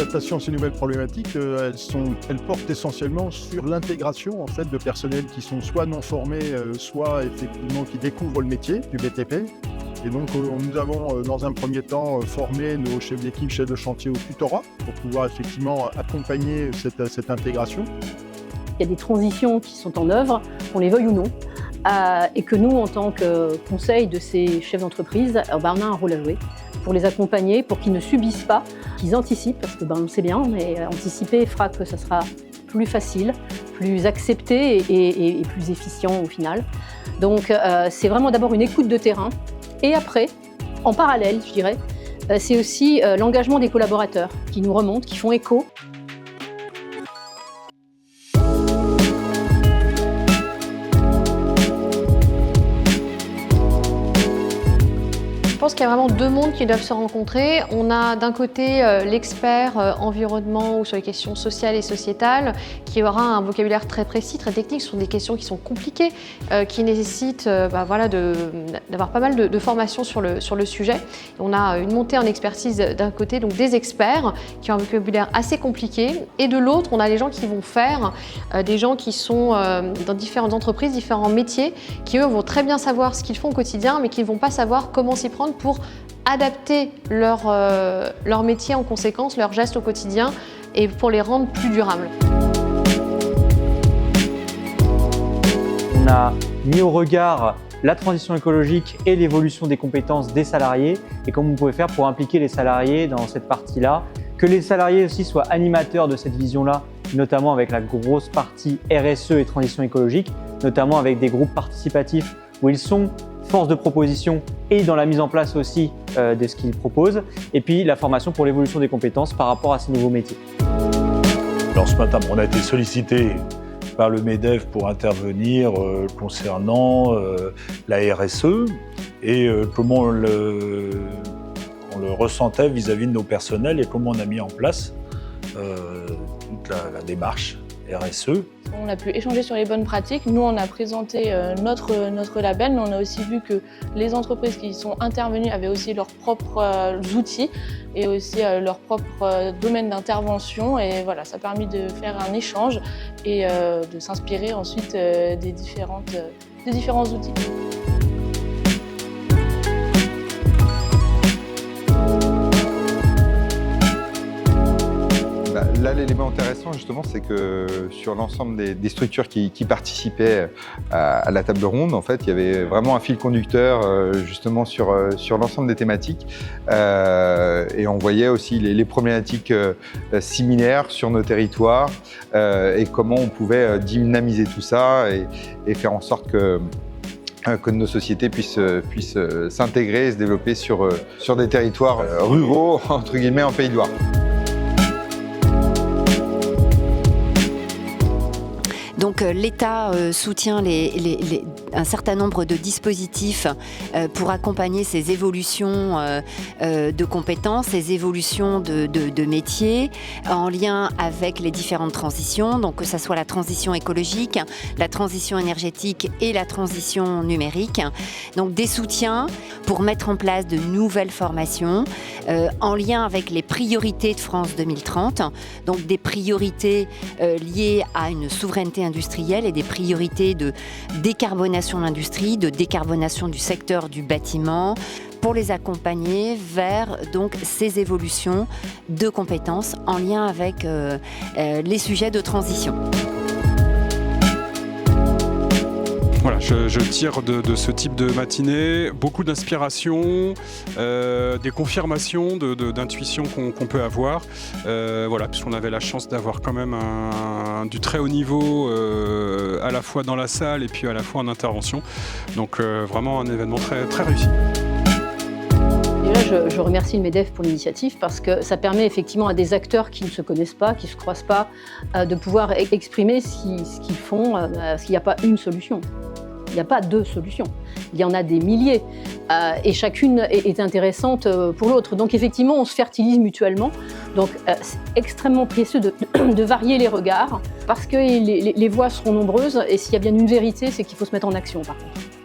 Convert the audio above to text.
adaptation à ces nouvelles problématiques, elles portent essentiellement sur l'intégration en fait, de personnels qui sont soit non formés, soit effectivement qui découvrent le métier du BTP. Et donc, nous avons dans un premier temps formé nos chefs d'équipe, chefs de chantier au tutorat pour pouvoir effectivement accompagner cette intégration. Il y a des transitions qui sont en œuvre, qu'on les veuille ou non, et que nous, en tant que conseil de ces chefs d'entreprise, on a un rôle à jouer pour les accompagner, pour qu'ils ne subissent pas, qu'ils anticipent, parce que on sait bien, mais anticiper fera que ça sera plus facile, plus accepté et plus efficient au final. Donc c'est vraiment d'abord une écoute de terrain, et après, en parallèle, je dirais, c'est aussi l'engagement des collaborateurs qui nous remontent, qui font écho. Je pense qu'il y a vraiment deux mondes qui doivent se rencontrer. On a d'un côté l'expert environnement ou sur les questions sociales et sociétales qui aura un vocabulaire très précis, très technique sur des questions qui sont compliquées, qui nécessitent d'avoir pas mal de formations sur le sujet. Et on a une montée en expertise d'un côté, donc des experts qui ont un vocabulaire assez compliqué, et de l'autre, on a les gens qui vont faire, des gens qui sont dans différentes entreprises, différents métiers, qui eux vont très bien savoir ce qu'ils font au quotidien, mais qui ne vont pas savoir comment s'y prendre pour adapter leur métier en conséquence, leurs gestes au quotidien et pour les rendre plus durables. On a mis au regard la transition écologique et l'évolution des compétences des salariés et comment vous pouvez faire pour impliquer les salariés dans cette partie-là, que les salariés aussi soient animateurs de cette vision-là, notamment avec la grosse partie RSE et transition écologique, notamment avec des groupes participatifs où ils sont force de proposition et dans la mise en place aussi de ce qu'ils proposent, et puis la formation pour l'évolution des compétences par rapport à ces nouveaux métiers. Alors ce matin, on a été sollicité par le MEDEF pour intervenir concernant la RSE et comment on le ressentait vis-à-vis de nos personnels et comment on a mis en place toute la démarche RSE. On a pu échanger sur les bonnes pratiques. Nous, on a présenté notre label, mais on a aussi vu que les entreprises qui sont intervenues avaient aussi leurs propres outils et aussi leur propre domaine d'intervention. Et voilà, ça a permis de faire un échange et de s'inspirer ensuite des différents outils. Là, l'élément intéressant, justement, c'est que sur l'ensemble des structures qui participaient à la table ronde, en fait, il y avait vraiment un fil conducteur, justement, sur l'ensemble des thématiques. Et on voyait aussi les problématiques similaires sur nos territoires et comment on pouvait dynamiser tout ça et faire en sorte que nos sociétés puissent s'intégrer et se développer sur des territoires ruraux, entre guillemets, en Pays de Loire. Donc l'État soutient un certain nombre de dispositifs pour accompagner ces évolutions de compétences, ces évolutions de métiers en lien avec les différentes transitions, donc que ce soit la transition écologique, la transition énergétique et la transition numérique. Donc des soutiens pour mettre en place de nouvelles formations en lien avec les priorités de France 2030, donc des priorités liées à une souveraineté industrielle et des priorités de décarbonation de l'industrie, de décarbonation du secteur du bâtiment, pour les accompagner vers donc ces évolutions de compétences en lien avec les sujets de transition. Voilà, je tire de ce type de matinée beaucoup d'inspiration, des confirmations d'intuition qu'on peut avoir. Voilà, puisqu'on avait la chance d'avoir quand même du très haut niveau à la fois dans la salle et puis à la fois en intervention. Donc vraiment un événement très, très réussi. Déjà, je remercie le MEDEF pour l'initiative parce que ça permet effectivement à des acteurs qui ne se connaissent pas, qui ne se croisent pas, de pouvoir exprimer ce qu'ils font, parce qu'il n'y a pas une solution. Il n'y a pas deux solutions. Il y en a des milliers et chacune est intéressante pour l'autre. Donc effectivement, on se fertilise mutuellement. Donc c'est extrêmement précieux de varier les regards parce que les voix seront nombreuses et s'il y a bien une vérité, c'est qu'il faut se mettre en action par contre.